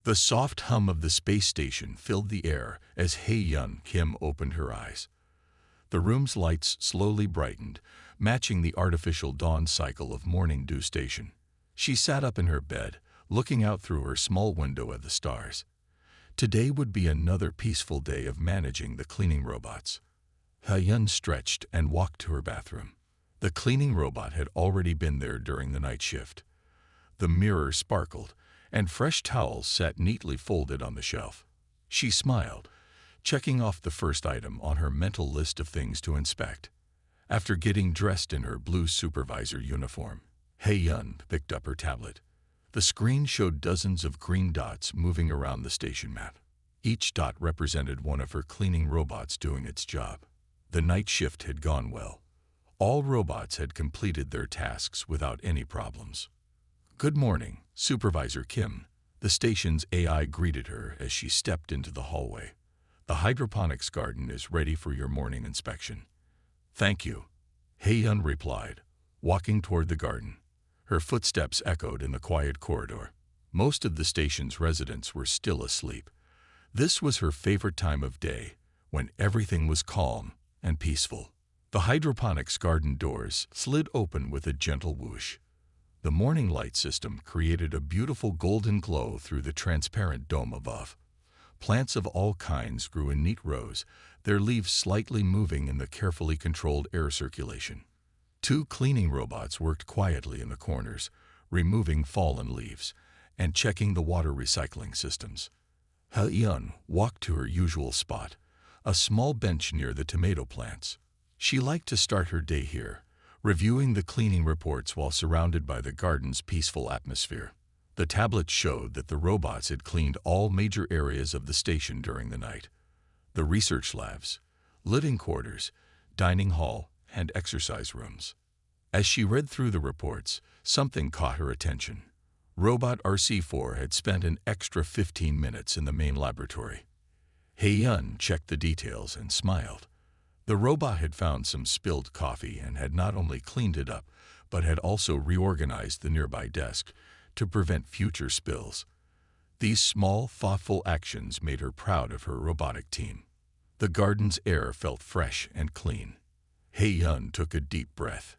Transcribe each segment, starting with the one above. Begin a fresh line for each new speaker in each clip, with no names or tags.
The soft hum of the space station filled the air as Hae-Yun Kim opened her eyes. The room's lights slowly brightened, matching the artificial dawn cycle of Morning Dew Station. She sat up in her bed, looking out through her small window at the stars. Today would be another peaceful day of managing the cleaning robots. Hae-Yun stretched and walked to her bathroom. The cleaning robot had already been there during the night shift. The mirror sparkled, and fresh towels sat neatly folded on the shelf. She smiled, checking off the first item on her mental list of things to inspect. After getting dressed in her blue supervisor uniform, Hae-Yun picked up her tablet. The screen showed dozens of green dots moving around the station map. Each dot represented one of her cleaning robots doing its job. The night shift had gone well. All robots had completed their tasks without any problems. "Good morning, Supervisor Kim," the station's AI greeted her as she stepped into the hallway. "The hydroponics garden is ready for your morning inspection." "Thank you," Hae-Yun replied, walking toward the garden. Her footsteps echoed in the quiet corridor. Most of the station's residents were still asleep. This was her favorite time of day, when everything was calm and peaceful. The hydroponics garden doors slid open with a gentle whoosh. The morning light system created a beautiful golden glow through the transparent dome above. Plants of all kinds grew in neat rows, their leaves slightly moving in the carefully controlled air circulation. Two cleaning robots worked quietly in the corners, removing fallen leaves and checking the water recycling systems. Hae-Yun walked to her usual spot, a small bench near the tomato plants. She liked to start her day here, reviewing the cleaning reports while surrounded by the garden's peaceful atmosphere. The tablet showed that the robots had cleaned all major areas of the station during the night. The research labs, living quarters, dining hall, and exercise rooms. As she read through the reports, something caught her attention. Robot RC4 had spent an extra 15 minutes in the main laboratory. Hae-Yun checked the details and smiled. The robot had found some spilled coffee and had not only cleaned it up, but had also reorganized the nearby desk to prevent future spills. These small, thoughtful actions made her proud of her robotic team. The garden's air felt fresh and clean. Hae-Yun took a deep breath,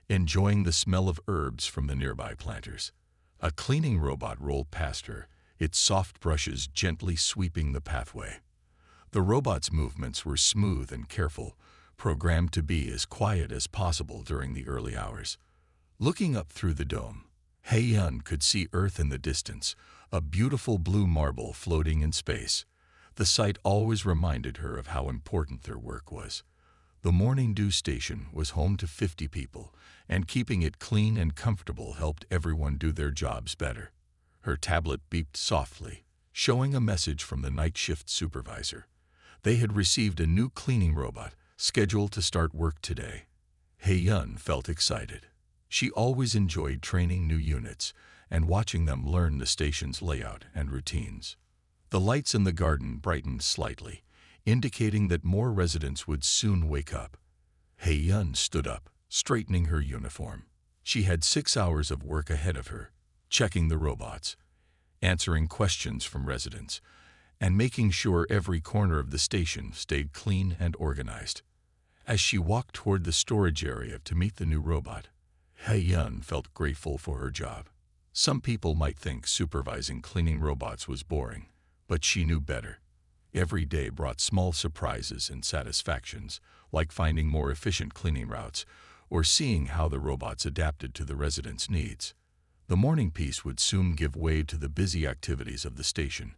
enjoying the smell of herbs from the nearby planters. A cleaning robot rolled past her, its soft brushes gently sweeping the pathway. The robot's movements were smooth and careful, programmed to be as quiet as possible during the early hours. Looking up through the dome, Hae-Yun could see Earth in the distance, a beautiful blue marble floating in space. The sight always reminded her of how important their work was. The Morning Dew Station was home to 50 people, and keeping it clean and comfortable helped everyone do their jobs better. Her tablet beeped softly, showing a message from the night shift supervisor. They had received a new cleaning robot, scheduled to start work today. Hae-Yun felt excited. She always enjoyed training new units and watching them learn the station's layout and routines. The lights in the garden brightened slightly, indicating that more residents would soon wake up. Hae-Yun stood up, straightening her uniform. She had 6 hours of work ahead of her, checking the robots, answering questions from residents, and making sure every corner of the station stayed clean and organized. As she walked toward the storage area to meet the new robot, Hae-Yun felt grateful for her job. Some people might think supervising cleaning robots was boring, but she knew better. Every day brought small surprises and satisfactions, like finding more efficient cleaning routes or seeing how the robots adapted to the residents' needs. The morning peace would soon give way to the busy activities of the station,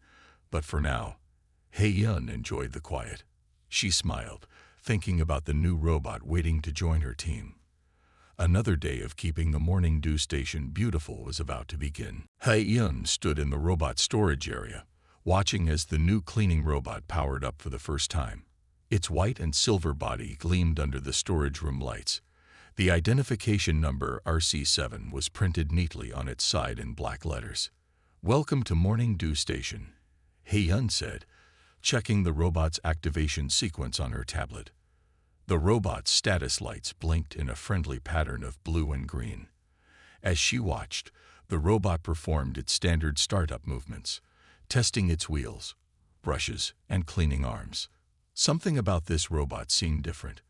but for now, Hae-Yun enjoyed the quiet. She smiled, thinking about the new robot waiting to join her team. Another day of keeping the Morning Dew Station beautiful was about to begin. Hae-Yun stood in the robot storage area, watching as the new cleaning robot powered up for the first time. Its white and silver body gleamed under the storage room lights. The identification number RC7 was printed neatly on its side in black letters. "Welcome to Morning Dew Station," Hae-Yun said, checking the robot's activation sequence on her tablet. The robot's status lights blinked in a friendly pattern of blue and green. As she watched, the robot performed its standard startup movements, testing its wheels, brushes, and cleaning arms. Something about this robot seemed different.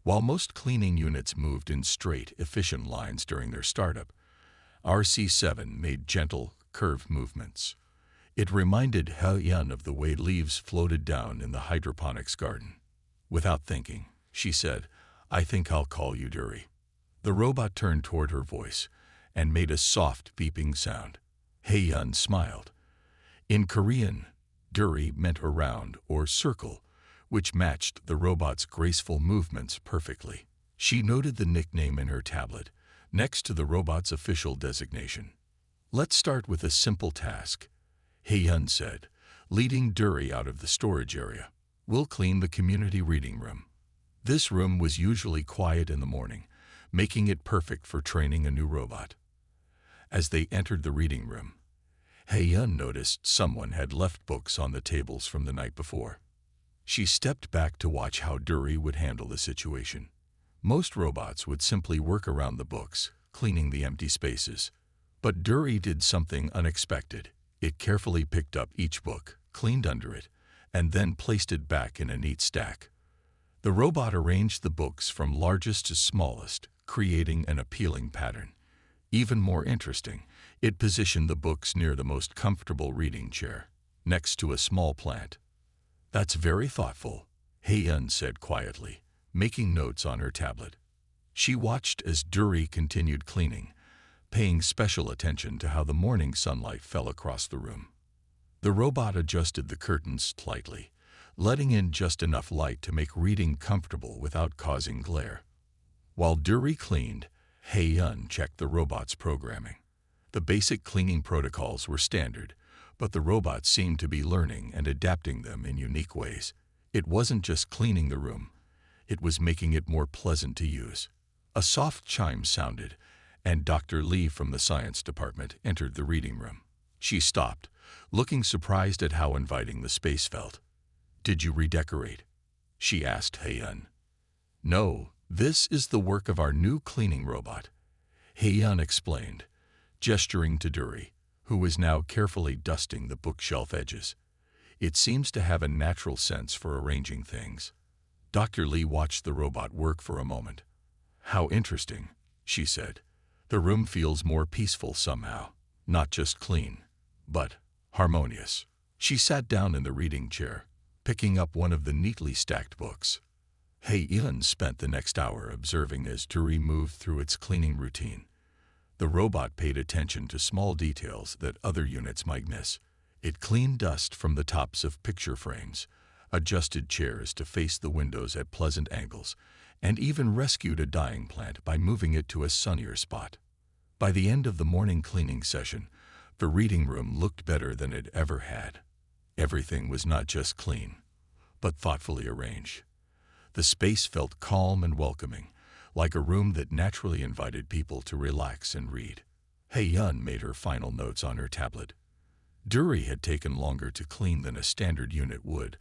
While most cleaning units moved in straight, efficient lines during their startup, RC7 made gentle, curved movements. It reminded He-Yun of the way leaves floated down in the hydroponics garden. Without thinking, she said, "I think I'll call you Duri." The robot turned toward her voice and made a soft, beeping sound. He-Yun smiled. In Korean, Duri meant around or circle, which matched the robot's graceful movements perfectly. She noted the nickname in her tablet, next to the robot's official designation. "Let's start with a simple task," He-Yun said, leading Duri out of the storage area. "We'll clean the community reading room." This room was usually quiet in the morning, making it perfect for training a new robot. As they entered the reading room, He-Yun noticed someone had left books on the tables from the night before. She stepped back to watch how Duri would handle the situation. Most robots would simply work around the books, cleaning the empty spaces. But Duri did something unexpected. It carefully picked up each book, cleaned under it, and then placed it back in a neat stack. The robot arranged the books from largest to smallest, creating an appealing pattern. Even more interesting, it positioned the books near the most comfortable reading chair, next to a small plant. "That's very thoughtful," He-Yun said quietly, making notes on her tablet. She watched as Duri continued cleaning, paying special attention to how the morning sunlight fell across the room. The robot adjusted the curtains slightly, letting in just enough light to make reading comfortable without causing glare. While Duri cleaned, He-Yun checked the robot's programming. The basic cleaning protocols were standard, but the robot seemed to be learning and adapting them in unique ways. It wasn't just cleaning the room, it was making it more pleasant to use. A soft chime sounded, and Dr. Lee from the science department entered the reading room. She stopped, looking surprised at how inviting the space felt. "Did you redecorate?" she asked He-Yun. "No, this is the work of our new cleaning robot," He-Yun explained, gesturing to Duri, who was now carefully dusting the bookshelf edges. "It seems to have a natural sense for arranging things." Dr. Lee watched the robot work for a moment. "How interesting," she said. "The room feels more peaceful somehow, not just clean, but harmonious." She sat down in the reading chair, picking up one of the neatly stacked books. He-Yun spent the next hour observing as Duri moved through its cleaning routine. The robot paid attention to small details that other units might miss. It cleaned dust from the tops of picture frames, adjusted chairs to face the windows at pleasant angles, and even rescued a dying plant by moving it to a sunnier spot. By the end of the morning cleaning session, the reading room looked better than it ever had. Everything was not just clean, but thoughtfully arranged. The space felt calm and welcoming, like a room that naturally invited people to relax and read. He-Yun made her final notes on her tablet. Duri had taken longer to clean than a standard unit would,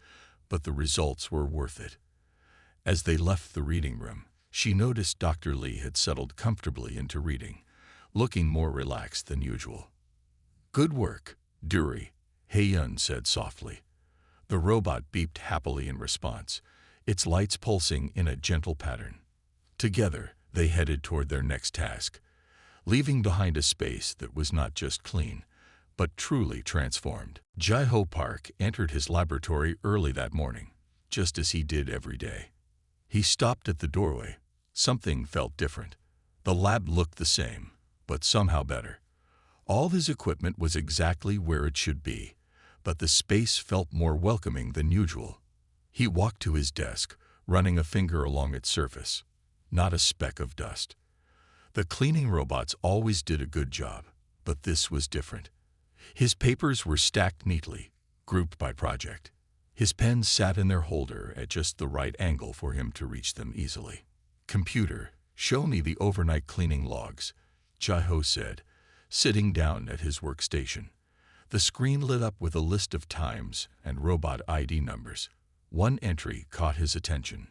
but the results were worth it. As they left the reading room, she noticed Dr. Lee had settled comfortably into reading, looking more relaxed than usual. "Good work, Duri," He-Yun said softly. The robot beeped happily in response, its lights pulsing in a gentle pattern. Together, they headed toward their next task, leaving behind a space that was not just clean, but truly transformed. Jai-Ho Park entered his laboratory early that morning, just as he did every day. He stopped at the doorway. Something felt different. The lab looked the same, but somehow better. All his equipment was exactly where it should be, but the space felt more welcoming than usual. He walked to his desk, running a finger along its surface. Not a speck of dust. The cleaning robots always did a good job, but this was different. His papers were stacked neatly, grouped by project. His pens sat in their holder at just the right angle for him to reach them easily. "Computer, show me the overnight cleaning logs," Jai-Ho said, sitting down at his workstation. The screen lit up with a list of times and robot ID numbers. One entry caught his attention.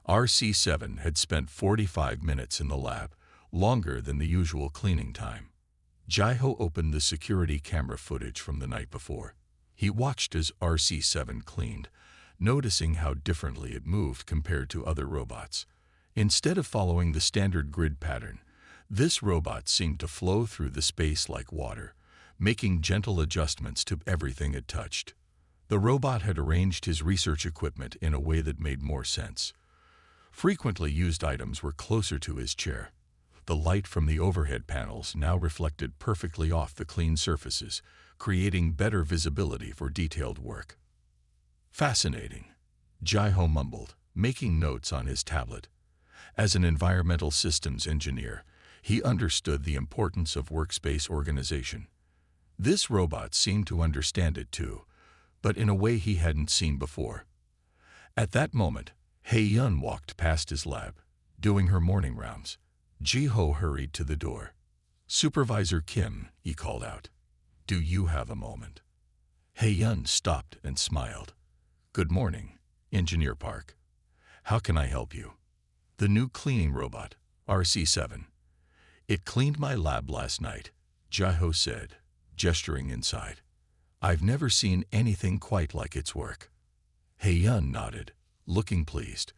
RC7 had spent 45 minutes in the lab, longer than the usual cleaning time. Jai-Ho opened the security camera footage from the night before. He watched as RC-7 cleaned, noticing how differently it moved compared to other robots. Instead of following the standard grid pattern, this robot seemed to flow through the space like water, making gentle adjustments to everything it touched. The robot had arranged his research equipment in a way that made more sense. Frequently used items were closer to his chair. The light from the overhead panels now reflected perfectly off the clean surfaces, creating better visibility for detailed work. Fascinating, Jai-Ho mumbled, making notes on his tablet. As an environmental systems engineer, he understood the importance of workspace organization. This robot seemed to understand it too, but in a way he hadn't seen before. At that moment, Hei-Yun walked past his lab, doing her morning rounds. Ji-Ho hurried to the door. "Supervisor Kim," he called out. "Do you have a moment?" Hei-Yun stopped and smiled. "Good morning, Engineer Park. How can I help you?" "The new cleaning robot, RC-7. It cleaned my lab last night," Jai-Ho said, gesturing inside. "I've never seen anything quite like its work." Hei-Yun nodded, looking pleased.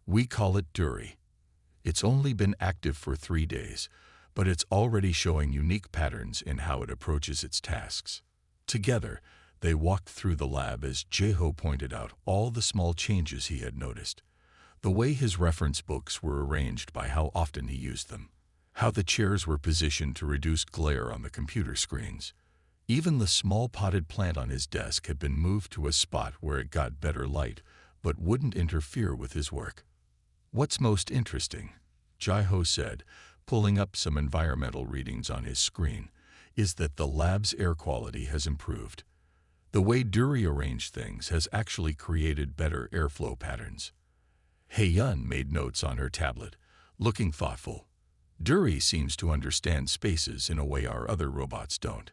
"We call it Duri. It's only been active for 3 days, but it's already showing unique patterns in how it approaches its tasks." Together, they walked through the lab as Jai-Ho pointed out all the small changes he had noticed. The way his reference books were arranged by how often he used them. How the chairs were positioned to reduce glare on the computer screens. Even the small potted plant on his desk had been moved to a spot where it got better light, but wouldn't interfere with his work. "What's most interesting," Jai-Ho said, pulling up some environmental readings on his screen, "is that the lab's air quality has improved. The way Duri arranged things has actually created better airflow patterns." Hei-Yun made notes on her tablet, looking thoughtful. "Duri seems to understand spaces in a way our other robots don't.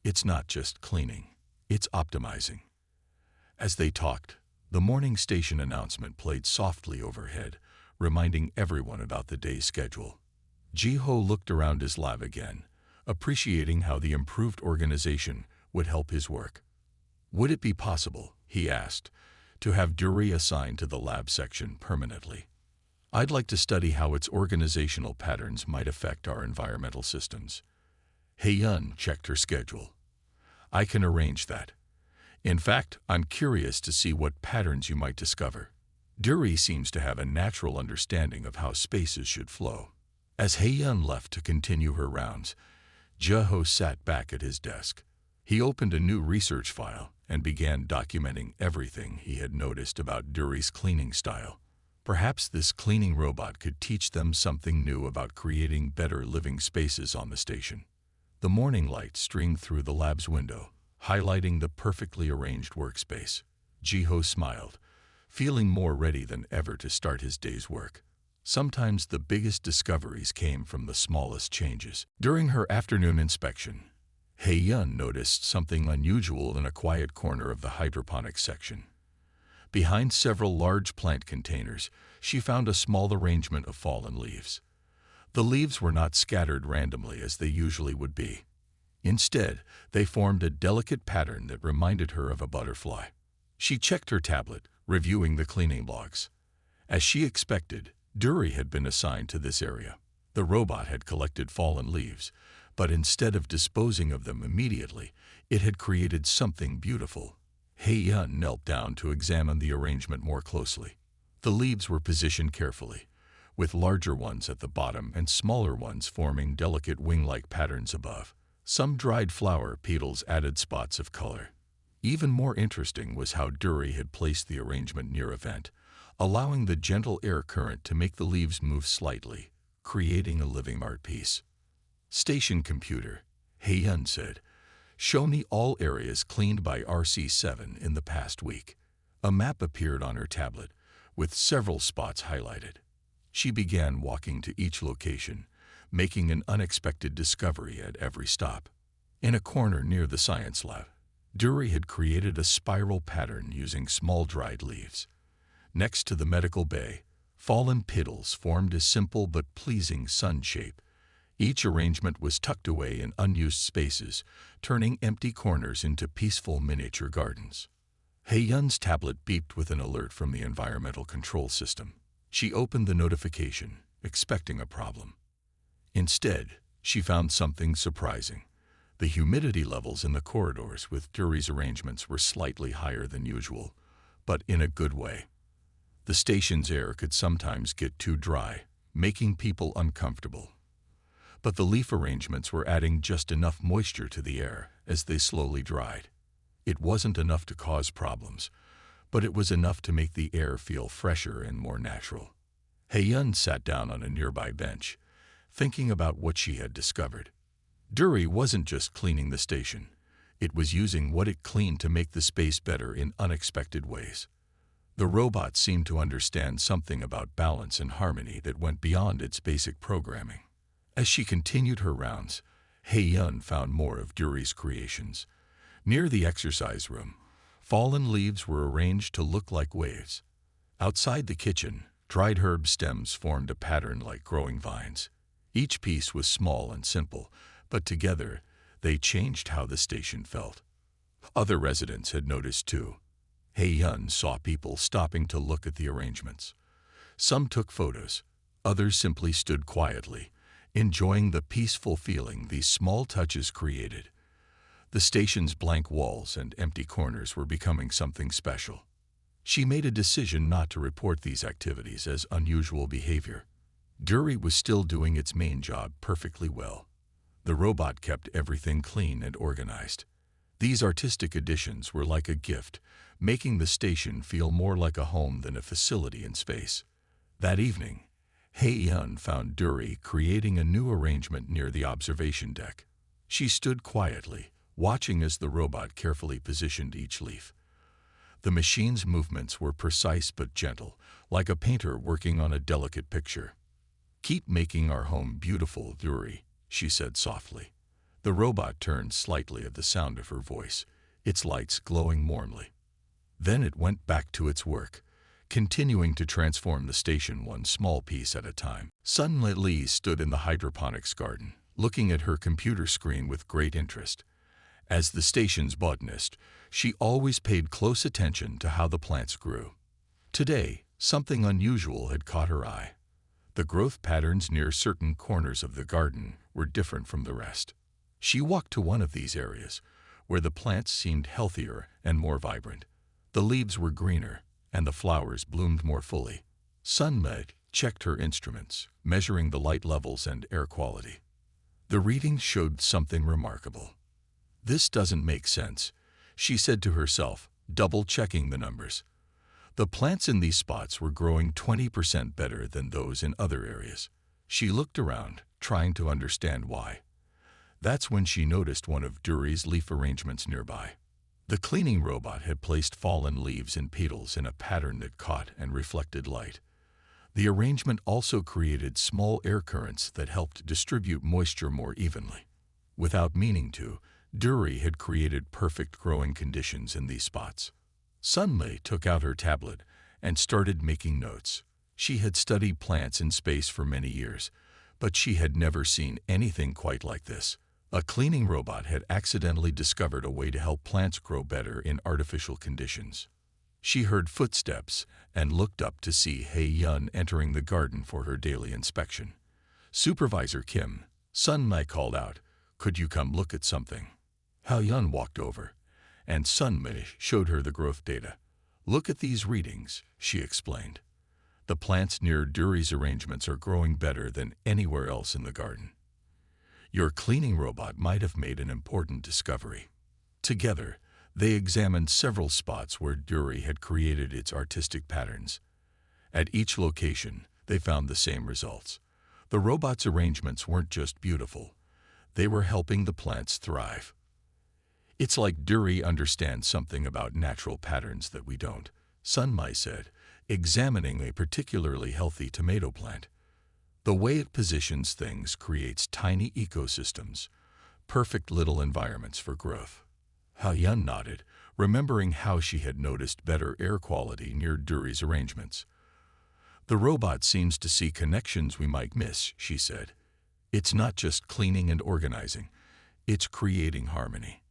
It's not just cleaning, it's optimizing." As they talked, the morning station announcement played softly overhead, reminding everyone about the day's schedule. Ji-Ho looked around his lab again, appreciating how the improved organization would help his work. "Would it be possible," he asked, "to have Duri assigned to the lab section permanently? I'd like to study how its organizational patterns might affect our environmental systems." Hei-Yun checked her schedule. "I can arrange that. In fact, I'm curious to see what patterns you might discover. Duri seems to have a natural understanding of how spaces should flow." As Hei-Yun left to continue her rounds, Jai-Ho sat back at his desk. He opened a new research file and began documenting everything he had noticed about Duri's cleaning style. Perhaps this cleaning robot could teach them something new about creating better living spaces on the station. The morning light streamed through the lab's window, highlighting the perfectly arranged workspace. Ji-Ho smiled, feeling more ready than ever to start his day's work. Sometimes the biggest discoveries came from the smallest changes. During her afternoon inspection, Hei-Yun noticed something unusual in a quiet corner of the hydroponics section. Behind several large plant containers, she found a small arrangement of fallen leaves. The leaves were not scattered randomly as they usually would be. Instead, they formed a delicate pattern that reminded her of a butterfly. She checked her tablet, reviewing the cleaning logs. As she expected, Duri had been assigned to this area. The robot had collected fallen leaves, but instead of disposing of them immediately, it had created something beautiful. Hei-Yun knelt down to examine the arrangement more closely. The leaves were positioned carefully, with larger ones at the bottom and smaller ones forming delicate wing-like patterns above. Some dried flower petals added spots of color. Even more interesting was how Duri had placed the arrangement near a vent, allowing the gentle air current to make the leaves move slightly, creating a living art piece. "Station computer," Hei-Yun said, "show me all areas cleaned by RC-7 in the past week." A map appeared on her tablet, with several spots highlighted. She began walking to each location, making an unexpected discovery at every stop. In a corner near the science lab, Duri had created a spiral pattern using small dried leaves. Next to the medical bay, fallen petals formed a simple but pleasing sun shape, Each arrangement was tucked away in unused spaces, turning empty corners into peaceful miniature gardens. Hei-yun's tablet beeped with an alert from the environmental control system. She opened the notification, expecting a problem. Instead, she found something surprising. The humidity levels in the corridors with Duri's arrangements were slightly higher than usual, but in a good way. The station's air could sometimes get too dry, making people uncomfortable. But the leaf arrangements were adding just enough moisture to the air as they slowly dried. It wasn't enough to cause problems, but it was enough to make the air feel fresher and more natural. Hei-yun sat down on a nearby bench, thinking about what she had discovered. Duri wasn't just cleaning the station. It was using what it cleaned to make the space better in unexpected ways. The robot seemed to understand something about balance and harmony that went beyond its basic programming. As she continued her rounds, Hei-yun found more of Duri's creations. Near the exercise room, fallen leaves were arranged to look like waves. Outside the kitchen, dried herb stems formed a pattern like growing vines. Each piece was small and simple, but together they changed how the station felt. Other residents had noticed too. Hei-yun saw people stopping to look at the arrangements. Some took photos, others simply stood quietly, enjoying the peaceful feeling these small touches created. The station's blank walls and empty corners were becoming something special. She made a decision not to report these activities as unusual behavior. Duri was still doing its main job perfectly well. The robot kept everything clean and organized. These artistic additions were like a gift, making the station feel more like a home than a facility in space. That evening, Hei-yun found Duri creating a new arrangement near the observation deck. She stood quietly, watching as the robot carefully positioned each leaf. The machine's movements were precise but gentle, like a painter working on a delicate picture. "Keep making our home beautiful, Duri," she said softly. The robot turned slightly at the sound of her voice, its lights glowing warmly. Then it went back to its work, continuing to transform the station one small piece at a time. Sun Li stood in the hydroponics garden, looking at her computer screen with great interest. As the station's botanist, she always paid close attention to how the plants grew. Today, something unusual had caught her eye. The growth patterns near certain corners of the garden were different from the rest. She walked to one of these areas, where the plants seemed healthier and more vibrant. The leaves were greener, and the flowers bloomed more fully. Sunmi checked her instruments, measuring the light levels and air quality. The readings showed something remarkable. "This doesn't make sense," she said to herself, double-checking the numbers. The plants in these spots were growing 20% better than those in other areas. She looked around, trying to understand why. That's when she noticed one of Duri's leaf arrangements nearby. The cleaning robot had placed fallen leaves and petals in a pattern that caught and reflected light. The arrangement also created small air currents that helped distribute moisture more evenly. Without meaning to, Duri had created perfect growing conditions in these spots. Sunmi took out her tablet and started making notes. She had studied plants in space for many years, but she had never seen anything quite like this. A cleaning robot had accidentally discovered a way to help plants grow better in artificial conditions. She heard footsteps and looked up to see Hei-yun entering the garden for her daily inspection. "Supervisor Kim," Sunmi called out, "could you come look at something?" Hei-yun walked over, and Sunmi showed her the growth data. "Look at these readings," she explained. "The plants near Duri's arrangements are growing better than anywhere else in the garden. Your cleaning robot might have made an important discovery." Together, they examined several spots where Duri had created its artistic patterns. At each location, they found the same results. The robot's arrangements weren't just beautiful. They were helping the plants thrive. "It's like Duri understands something about natural patterns that we don't," Sunmi said, examining a particularly healthy tomato plant. "The way it positions things creates tiny ecosystems, perfect little environments for growth." Hei-yun nodded, remembering how she had noticed better air quality near Duri's arrangements. "The robot seems to see connections we might miss," she said. It's not just cleaning and organizing, it's creating harmony.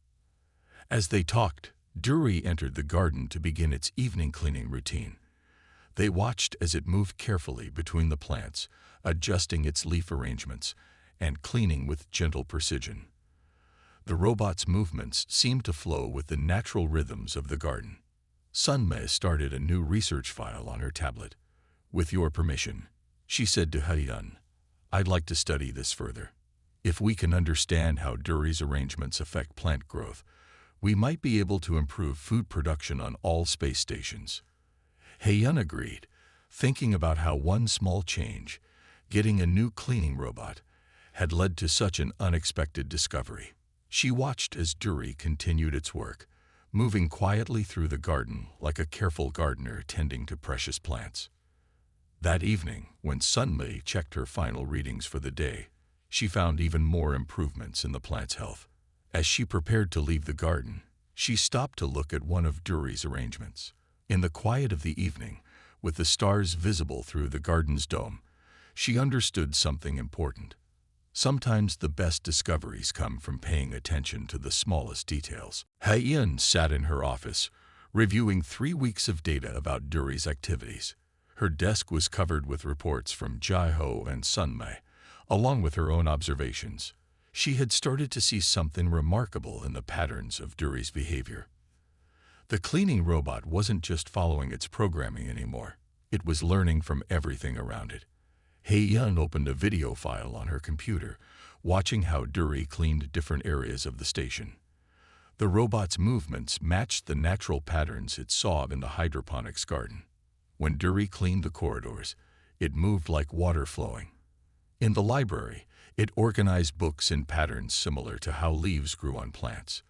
As they talked, Duri entered the garden to begin its evening cleaning routine. They watched as it moved carefully between the plants, adjusting its leaf arrangements and cleaning with gentle precision. The robot's movements seemed to flow with the natural rhythms of the garden. Sunmei started a new research file on her tablet. "With your permission," she said to Haeyun, "I'd like to study this further. If we can understand how Duri's arrangements affect plant growth, we might be able to improve food production on all space stations." Haeyun agreed, thinking about how one small change, getting a new cleaning robot, had led to such an unexpected discovery. She watched as Duri continued its work, moving quietly through the garden like a careful gardener tending to precious plants. That evening, when Sunmei checked her final readings for the day, she found even more improvements in the plant's health. As she prepared to leave the garden, she stopped to look at one of Duri's arrangements. In the quiet of the evening, with the stars visible through the garden's dome, she understood something important. Sometimes the best discoveries come from paying attention to the smallest details. Haeyun sat in her office, reviewing 3 weeks of data about Duri's activities. Her desk was covered with reports from Jaiho and Sunmei, along with her own observations. She had started to see something remarkable in the patterns of Duri's behavior. The cleaning robot wasn't just following its programming anymore. It was learning from everything around it. Haeyun opened a video file on her computer, watching how Duri cleaned different areas of the station. The robot's movements matched the natural patterns it saw in the hydroponics garden. When Duri cleaned the corridors, it moved like water flowing. In the library, it organized books in patterns similar to how leaves grew on plants.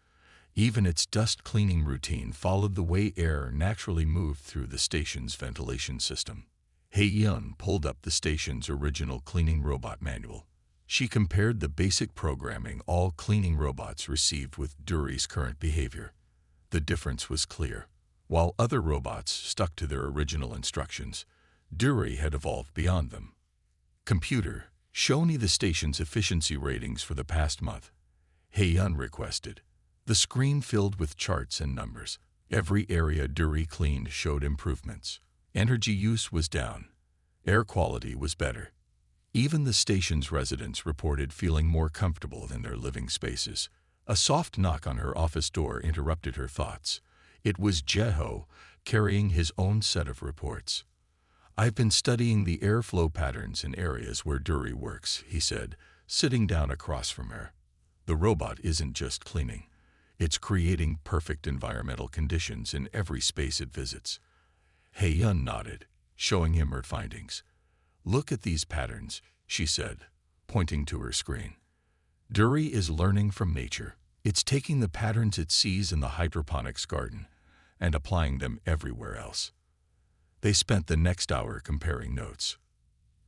Even its dust cleaning routine followed the way air naturally moved through the station's ventilation system. Haeyun pulled up the station's original cleaning robot manual. She compared the basic programming all cleaning robots received with Duri's current behavior. The difference was clear. While other robots stuck to their original instructions, Duri had evolved beyond them. "Computer, show me the station's efficiency ratings for the past month," Haeyun requested. The screen filled with charts and numbers. Every area Duri cleaned showed improvements. Energy use was down. Air quality was better. Even the station's residents reported feeling more comfortable in their living spaces. A soft knock on her office door interrupted her thoughts. It was Jeho, carrying his own set of reports. "I've been studying the airflow patterns in areas where Duri works," he said, sitting down across from her. "The robot isn't just cleaning. It's creating perfect environmental conditions in every space it visits." Haeyun nodded, showing him her findings. "Look at these patterns," she said, pointing to her screen. "Duri is learning from nature. It's taking the patterns it sees in the hydroponics garden and applying them everywhere else." They spent the next hour comparing notes.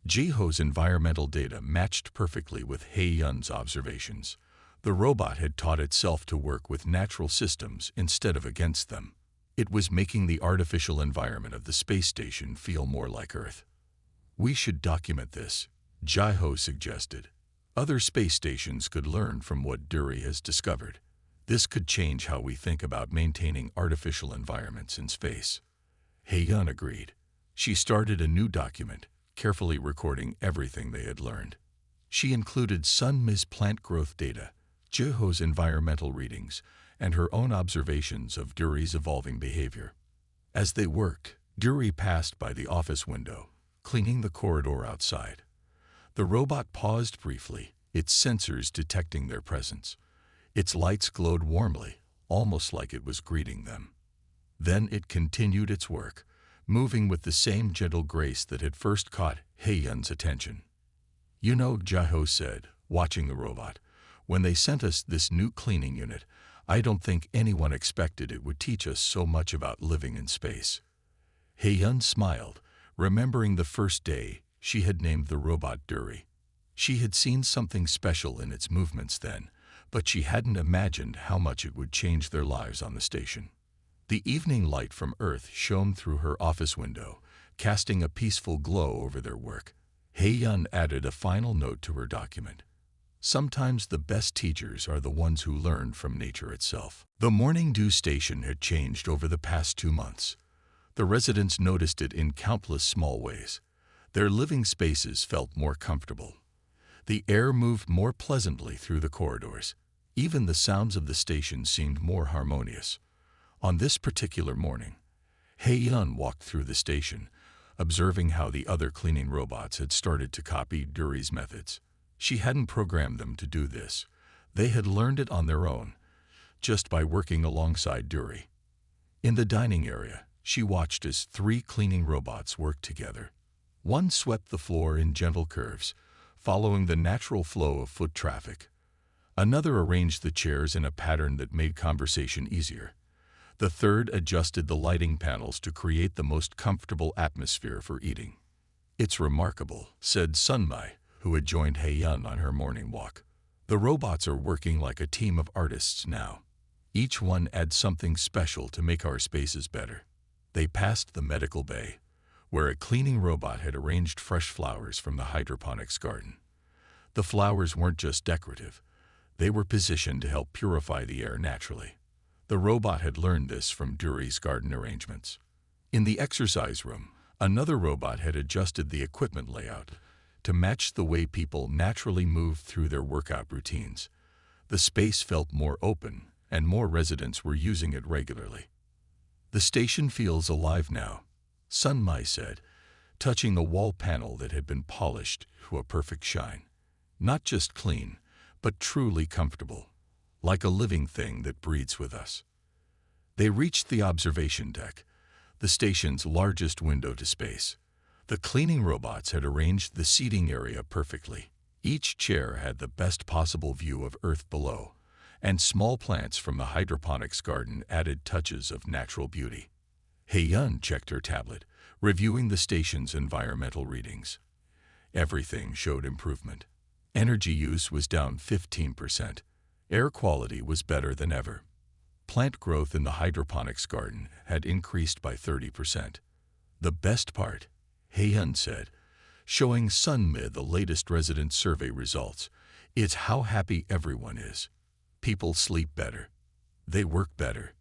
Jiho's environmental data matched perfectly with Haeyun's observations. The robot had taught itself to work with natural systems instead of against them. It was making the artificial environment of the space station feel more like Earth. "We should document this," Jiho suggested. "Other space stations could learn from what Duri has discovered. This could change how we think about maintaining artificial environments in space." Haeyun agreed. She started a new document, carefully recording everything they had learned. She included Sunmei's plant growth data, Jiho's environmental readings, and her own observations of Duri's evolving behavior. As they worked, Duri passed by the office window, cleaning the corridor outside. The robot paused briefly, its sensors detecting their presence. Its lights glowed warmly, almost like it was greeting them. Then it continued its work, moving with the same gentle grace that had first caught Haeyun's attention. "You know," Jiho said, watching the robot, "when they sent us this new cleaning unit, I don't think anyone expected it would teach us so much about living in space." Haeyun smiled, remembering the first day she had named the robot Duri. She had seen something special in its movements then, but she hadn't imagined how much it would change their lives on the station. The evening light from Earth shone through her office window, casting a peaceful glow over their work. Haeyun added a final note to her document. Sometimes the best teachers are the ones who learn from nature itself. The morning dew station had changed over the past 2 months. The residents noticed it in countless small ways. Their living spaces felt more comfortable. The air moved more pleasantly through the corridors. Even the sounds of the station seemed more harmonious. On this particular morning, Hei-yun walked through the station, observing how the other cleaning robots had started to copy Duri's methods. She hadn't programmed them to do this. They had learned it on their own, just by working alongside Duri. In the dining area, she watched as 3 cleaning robots worked together. One swept the floor in gentle curves, following the natural flow of foot traffic. Another arranged the chairs in a pattern that made conversation easier. The third adjusted the lighting panels to create the most comfortable atmosphere for eating. "It's remarkable," said Sunmai, who had joined Hei-yun on her morning walk. "The robots are working like a team of artists now. Each one adds something special to make our spaces better." They passed the medical bay, where a cleaning robot had arranged fresh flowers from the hydroponics garden. The flowers weren't just decorative. They were positioned to help purify the air naturally. The robot had learned this from Duri's garden arrangements. In the exercise room, another robot had adjusted the equipment layout to match the way people naturally moved through their workout routines. The space felt more open, and more residents were using it regularly. "The station feels alive now," Sunmai said, touching the wall panel that had been polished to a perfect shine. "Not just clean, but truly comfortable, like a living thing that breathes with us." They reached the observation deck, the station's largest window to space. The cleaning robots had arranged the seating area perfectly. Each chair had the best possible view of Earth below, and small plants from the hydroponics garden added touches of natural beauty. Hei-yun checked her tablet, reviewing the station's environmental readings. Everything showed improvement. Energy use was down 15%. Air quality was better than ever. Plant growth in the hydroponics garden had increased by 30%. "The best part," Hei-yun said, showing Sunmi the latest resident survey results, "it's how happy everyone is. People sleep better. They work better.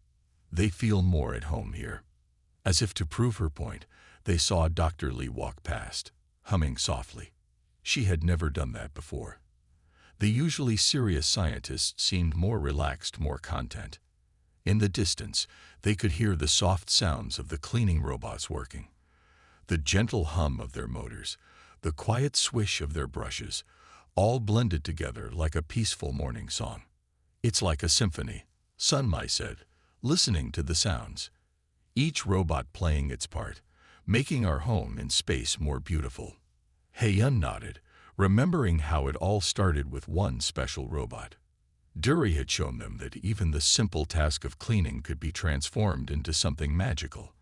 They feel more at home here." As if to prove her point, they saw Dr. Lee walk past, humming softly. She had never done that before. The usually serious scientist seemed more relaxed, more content. In the distance, they could hear the soft sounds of the cleaning robots working. The gentle hum of their motors, the quiet swish of their brushes, all blended together like a peaceful morning song. "It's like a symphony," Sunmai said, listening to the sounds. "Each robot playing its part, making our home and space more beautiful." Hei-yun nodded, remembering how it all started with one special robot. Duri had shown them that even the simple task of cleaning could be transformed into something magical.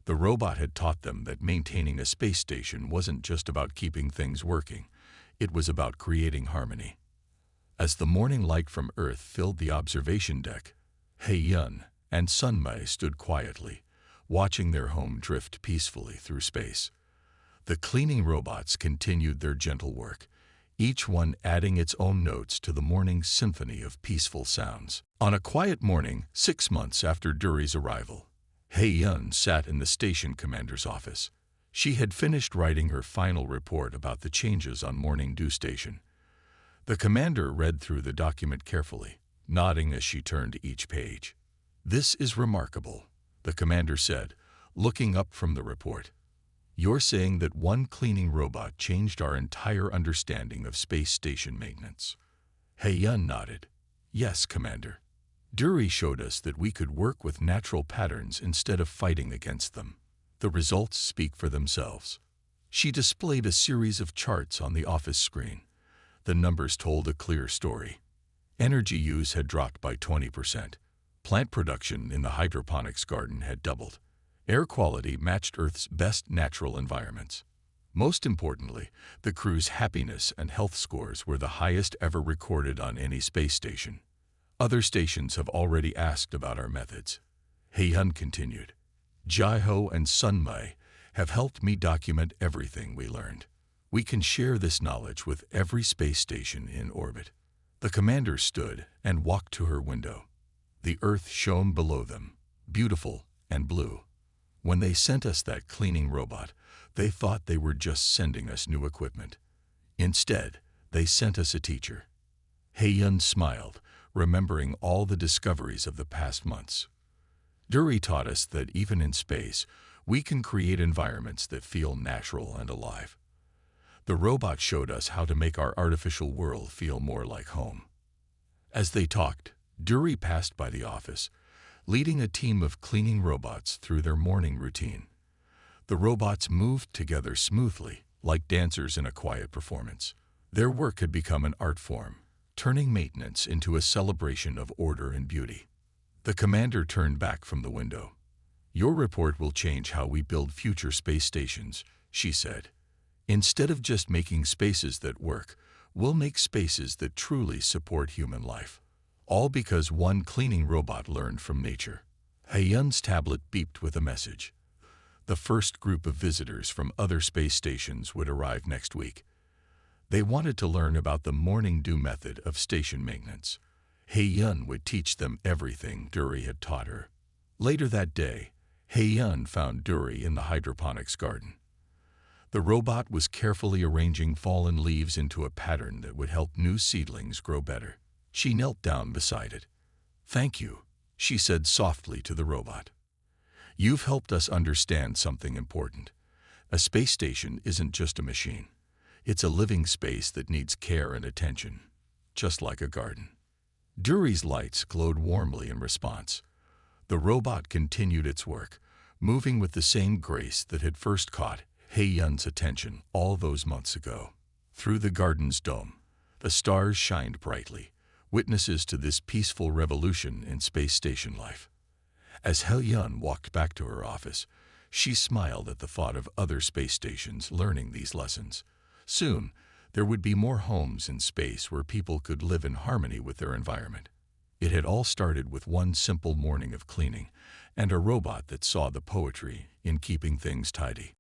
The robot had taught them that maintaining a space station wasn't just about keeping things working, it was about creating harmony. As the morning light from Earth filled the observation deck, Hei-yun and Sunmai stood quietly, watching their home drift peacefully through space. The cleaning robots continued their gentle work, each one adding its own notes to the morning's symphony of peaceful sounds. On a quiet morning, 6 months after Duri's arrival, Hei-yun sat in the station commander's office. She had finished writing her final report about the changes on Morning Dew Station. The commander read through the document carefully, nodding as she turned to each page. "This is remarkable," the commander said, looking up from the report. "You're saying that one cleaning robot changed our entire understanding of space station maintenance?" Hei-yun nodded. "Yes, Commander. Duri showed us that we could work with natural patterns instead of fighting against them. The results speak for themselves." She displayed a series of charts on the office screen. The numbers told a clear story. Energy use had dropped by 20%. Plant production in the hydroponics garden had doubled. Air quality matched Earth's best natural environments. Most importantly, the crew's happiness and health scores were the highest ever recorded on any space station. "Other stations have already asked about our methods," Hei-yun continued. "Jai-ho and Sunmai have helped me document everything we learned. We can share this knowledge with every space station in orbit. The commander stood and walked to her window. The Earth shone below them, beautiful and blue. When they sent us that cleaning robot, they thought they were just sending us new equipment. Instead, they sent us a teacher. Hei-yun smiled, remembering all the discoveries of the past months. Duri taught us that even in space, we can create environments that feel natural and alive. The robot showed us how to make our artificial world feel more like home. As they talked, Duri passed by the office, leading a team of cleaning robots through their morning routine. The robots moved together smoothly, like dancers in a quiet performance. Their work had become an art form, turning maintenance into a celebration of order and beauty. The commander turned back from the window. "Your report will change how we build future space stations," she said. "Instead of just making spaces that work, we'll make spaces that truly support human life." All because one cleaning robot learned from nature. Hei-yun's tablet beeped with a message. The first group of visitors from other space stations would arrive next week. They wanted to learn about the morning dew method of station maintenance. Hei-yun would teach them everything Duri had taught her. Later that day, Hei-yun found Duri in the hydroponics garden. The robot was carefully arranging fallen leaves into a pattern that would help new seedlings grow better. She knelt down beside it. "Thank you," she said softly to the robot. "You've helped us understand something important. A space station isn't just a machine. It's a living space that needs care and attention, just like a garden." Duri's lights glowed warmly in response. The robot continued its work, moving with the same grace that had first caught Hei-yun's attention all those months ago. Through the garden's dome, the stars shined brightly, witnesses to this peaceful revolution in space station life. As Hei-yun walked back to her office, she smiled at the thought of other space stations learning these lessons. Soon, there would be more homes in space where people could live in harmony with their environment. It had all started with one simple morning of cleaning and a robot that saw the poetry in keeping things tidy.